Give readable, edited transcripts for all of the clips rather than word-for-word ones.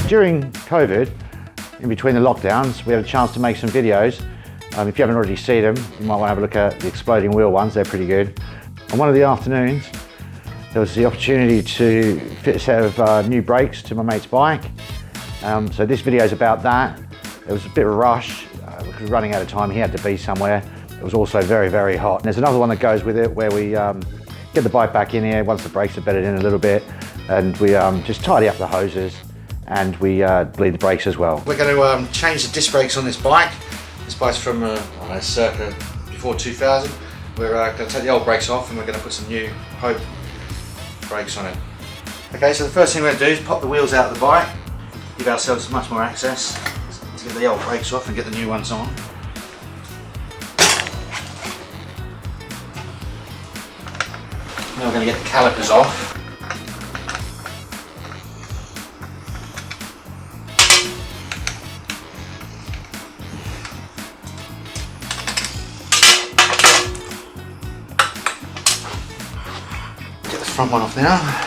During COVID, in between the lockdowns, we had a chance to make some videos. If you haven't already seen them, you might want to have a look at the exploding wheel ones, they're pretty good. On one of the afternoons, there was the opportunity to fit a set of new brakes to my mate's bike. So this video is about that. There was a bit of a rush, because we were running out of time, he had to be somewhere. It was also very, very hot. And there's another one that goes with it where we get the bike back in here once the brakes are bedded in a little bit, and we just tidy up the hoses and we bleed the brakes as well. We're going to change the disc brakes on this bike. This bike's from circa before 2000. We're going to take the old brakes off and we're going to put some new Hope brakes on it. Okay, so the first thing we're going to do is pop the wheels out of the bike, give ourselves much more access to get the old brakes off and get the new ones on. Now we're going to get the calipers off. Get the front one off now.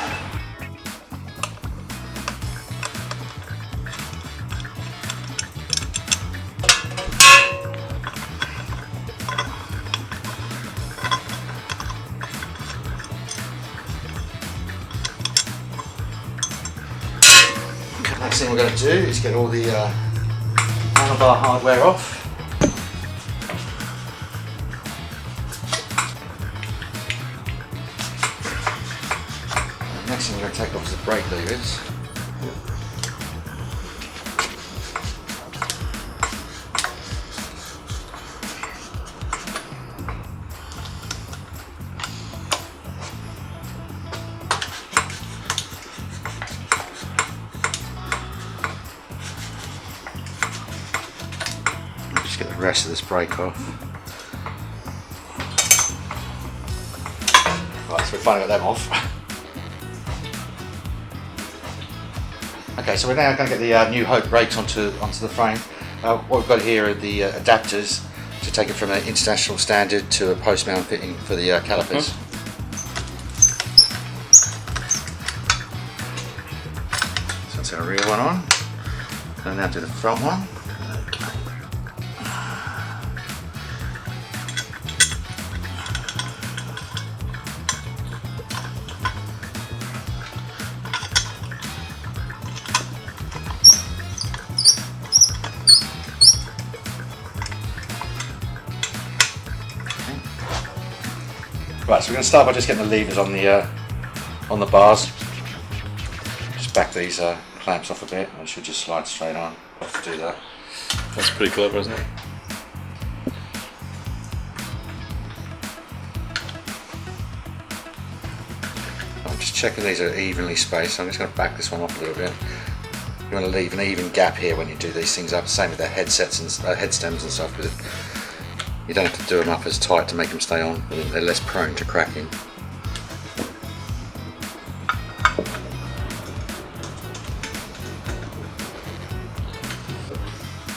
Next thing we're going to do is get all the handlebar hardware off. And next thing we're going to take off is the brake levers. Get the rest of this brake off. Right, so we finally got them off. Okay, so we're now going to get the new Hope brakes onto the frame. What we've got here are the adapters to take it from an international standard to a post mount fitting for the calipers. So that's our rear one on. And now do the front one. Right, so we're going to start by just getting the levers on the bars. Just back these clamps off a bit, and it should just slide straight on. Let's do that. That's pretty clever, isn't it? I'm just checking these are evenly spaced, so I'm just going to back this one off a little bit. You want to leave an even gap here when you do these things up. Same with the headsets and head stems and stuff. But you don't have to do them up as tight to make them stay on. They're less prone to cracking.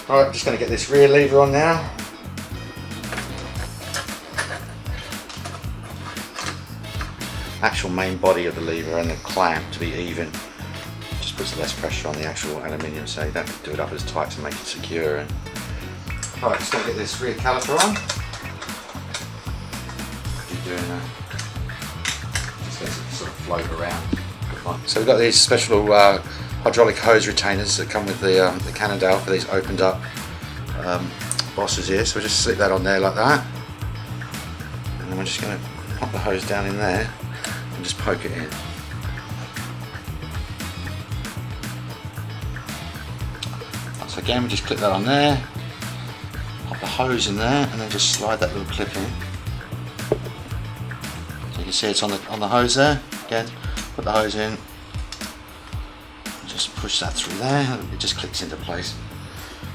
Alright, I'm just going to get this rear lever on now. Actual main body of the lever and the clamp to be even. Just puts less pressure on the actual aluminium, so you don't have to do it up as tight to make it secure. And right, just going to get this rear caliper on. Keep doing that. Just let it sort of float around. So we've got these special hydraulic hose retainers that come with the Cannondale for these opened up bosses here. So we'll just slip that on there like that. And then we're just going to pop the hose down in there and just poke it in. So again, we just clip that on there. Pop the hose in there and then just slide that little clip in. So you can see it's on the hose there. Again, put the hose in, just push that through there, it just clicks into place.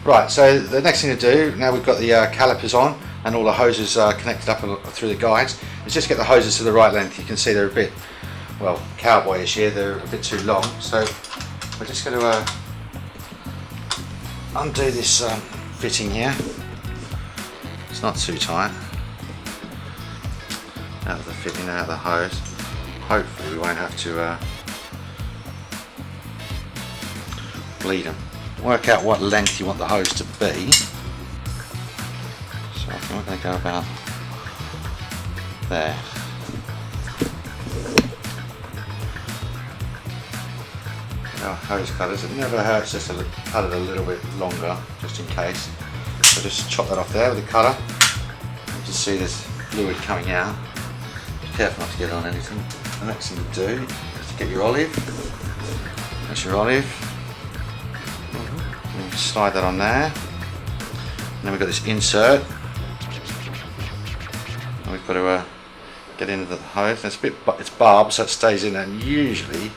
Right, so the next thing to do, now we've got the calipers on and all the hoses connected up through the guides, is just get the hoses to the right length. You can see they're a bit, well, cowboyish here, they're a bit too long, so we're just going to undo this fitting here. It's not too tight. Out of the fitting, out of the hose. Hopefully we won't have to bleed them. Work out what length you want the hose to be. So I think we're going to go about there. Our hose cutters, it never hurts just to cut it a little bit longer, just in case. So just chop that off there with the cutter. You can see there's fluid coming out. Be careful not to get on anything. The next thing to do is to get your olive. That's your olive. And you slide that on there. And then we've got this insert. And we've got to get into the hose. It's barbed, so it stays in there. And usually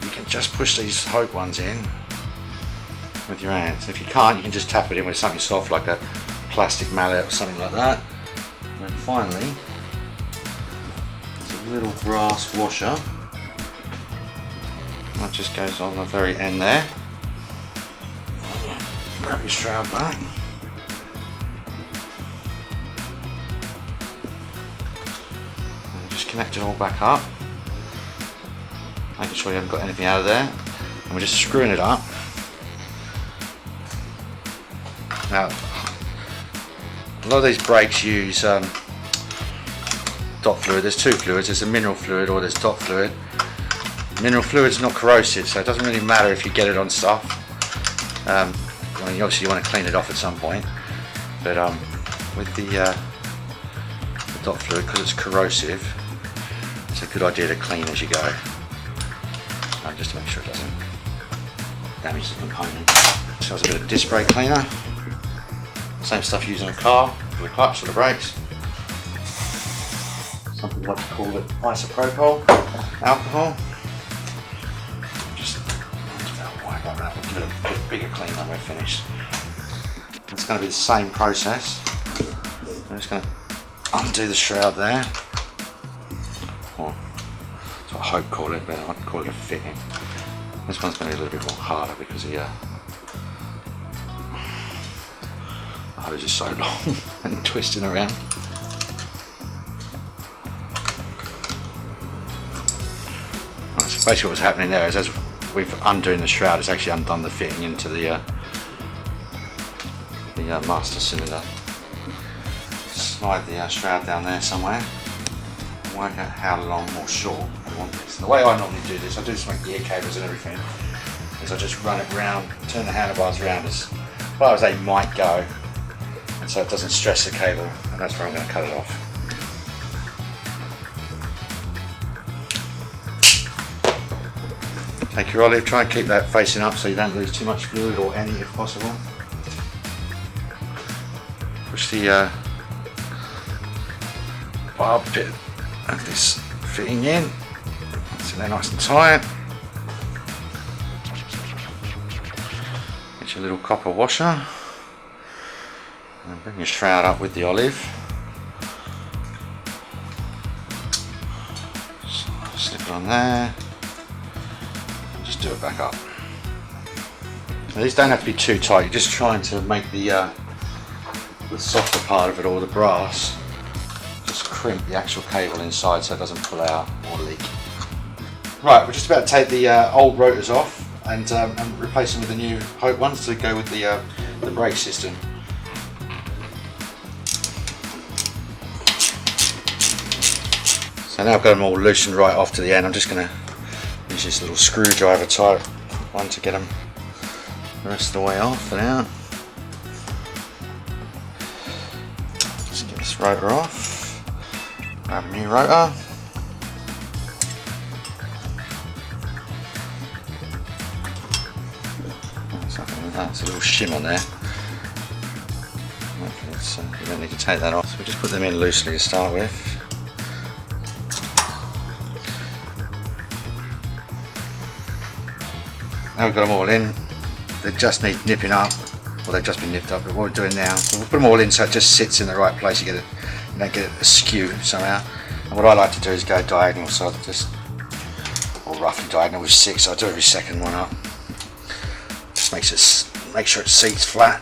you can just push these hope ones in with your hands. If you can't, you can just tap it in with something soft like a plastic mallet or something like that. And then finally, there's a little brass washer. That just goes on the very end there. Grab your shroud back. And just connect it all back up. Making sure you haven't got anything out of there. And we're just screwing it up. Now, a lot of these brakes use dot fluid. There's two fluids. There's a mineral fluid or there's dot fluid. Mineral fluid's not corrosive, so it doesn't really matter if you get it on stuff. I mean, obviously you want to clean it off at some point, but with the dot fluid, because it's corrosive, it's a good idea to clean as you go. Just to make sure it doesn't damage the component. So it's a bit of disc brake cleaner. Same stuff used in a car for the clutch or the brakes. Some people like to call it isopropyl alcohol. Just wipe like that. We'll give it a bit bigger clean when we're finished. It's going to be the same process. I'm just going to undo the shroud there. I hope call it, but I'd call it a fitting. This one's going to be a little bit more harder because the hose is so long and twisting around. Right, so basically what's happening there is as we've undoing the shroud, it's actually undone the fitting into the master cylinder. Slide the shroud down there somewhere. Work out how long or short I want this. The way I normally do this, I do this with my gear cables and everything, is I just run it round, turn the handlebars around as far as they might go, and so it doesn't stress the cable, and that's where I'm going to cut it off. Take your olive, try and keep that facing up so you don't lose too much fluid or any if possible. Push the barb bit of this fitting in, so they're nice and tight. Get your little copper washer and bring your shroud up with the olive. Slip it on there and just do it back up. Now, these don't have to be too tight, you're just trying to make the softer part of it, or the brass, just crimp the actual cable inside so it doesn't pull out or leak. Right, we're just about to take the old rotors off and replace them with the new Hope ones to go with the brake system. So now I've got them all loosened right off to the end. I'm just going to use this little screwdriver type one to get them the rest of the way off and out. Just get this rotor off, grab a new rotor. Something like that, it's a little shim on there. You don't need to take that off, so we'll just put them in loosely to start with. Now we've got them all in, they just need nipping up, well they've just been nipped up, but what we're doing now, so we'll put them all in so it just sits in the right place, you don't get it askew somehow. And what I like to do is go diagonal, so just, or roughly diagonal with 6, so I do every second one up. Just make sure it seats flat,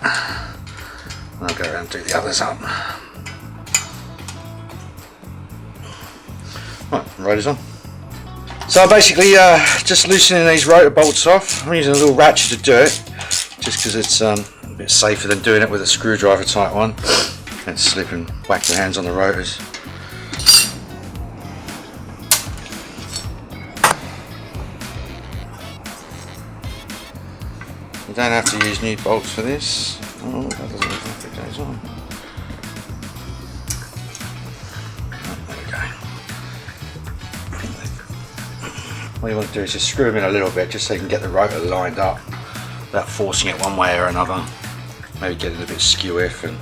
and I'll go around and do the others up. Right, rotor's on. So I'm basically just loosening these rotor bolts off. I'm using a little ratchet to do it, just because it's a bit safer than doing it with a screwdriver type one and slip and whack your hands on the rotors. You don't have to use new bolts for this. Oh, that doesn't look like it goes on. Oh, there we go. What you want to do is just screw them in a little bit, just so you can get the rotor lined up without forcing it one way or another. Maybe get it a bit skew if, and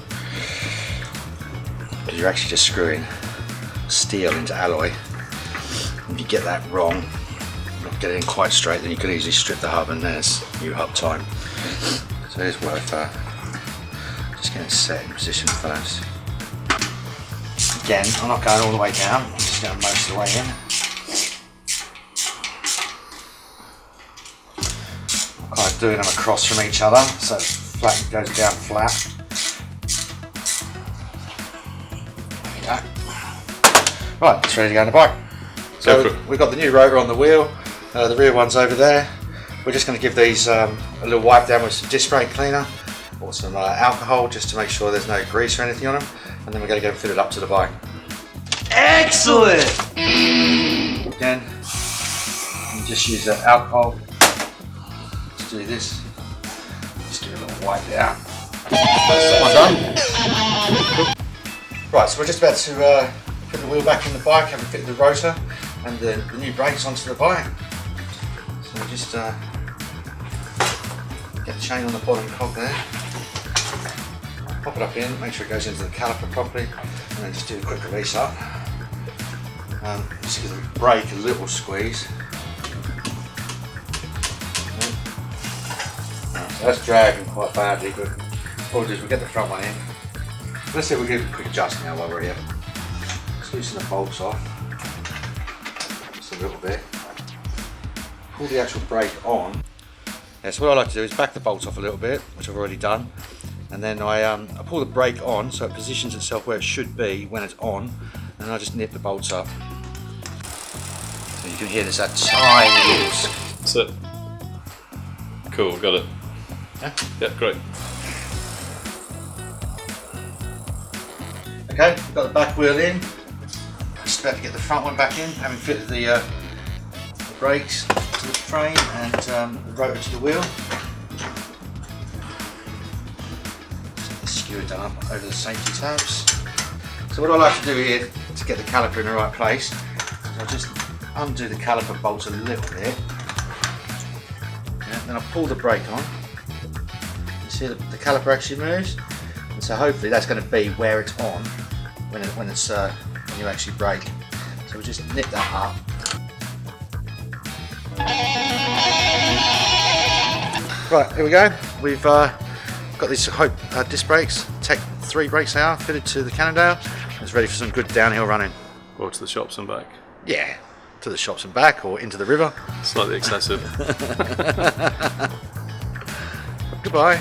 because you're actually just screwing steel into alloy. If you get that wrong, not get it in quite straight, then you could easily strip the hub, and there's new hub time. So it's worth just getting it set in position first. Again, I'm not going all the way down, I'm just going most of the way in. I'm kind of doing them across from each other, so it flat goes down flat. There we go. Right, it's ready to go on the bike. So we've got the new rotor on the wheel, the rear one's over there. We're just going to give these a little wipe down with some disc brake cleaner or some alcohol, just to make sure there's no grease or anything on them, and then we're going to get them fitted up to the bike. Excellent! Again, you just use that alcohol. Let's do this. Just give it a little wipe down. One done. Right, so we're just about to put the wheel back in the bike, having fitted the rotor and the new brakes onto the bike. So just get the chain on the bottom cog there, pop it up in, make sure it goes into the caliper properly, and then just do a quick release up. Just give the brake a little squeeze. So that's dragging quite badly, but what we'll do is we'll get the front one in. Let's see if we give it a quick adjust now while we're here. Just loosen the bolts off, just a little bit. Pull the actual brake on. Yeah, so what I like to do is back the bolts off a little bit, which I've already done, and then I pull the brake on so it positions itself where it should be when it's on, and I just nip the bolts up. So you can hear there's that tiny loose. That's it. Cool, got it. Yeah? Yeah, great. Okay, we've got the back wheel in. Just about to get the front one back in, having fitted the brakes to the frame and the rotor to the wheel. Just skew it down up over the safety tabs. So what I like to do here to get the caliper in the right place is I just undo the caliper bolts a little bit. Yeah, then I pull the brake on. You see the caliper actually moves, and so hopefully that's going to be where it's on when you actually brake. So we'll just nip that up. Right, here we go. We've got these disc brakes, Tech 3 brakes they are, fitted to the Cannondale. It's ready for some good downhill running. Or to the shops and back. Yeah, to the shops and back, or into the river. Slightly excessive. Goodbye.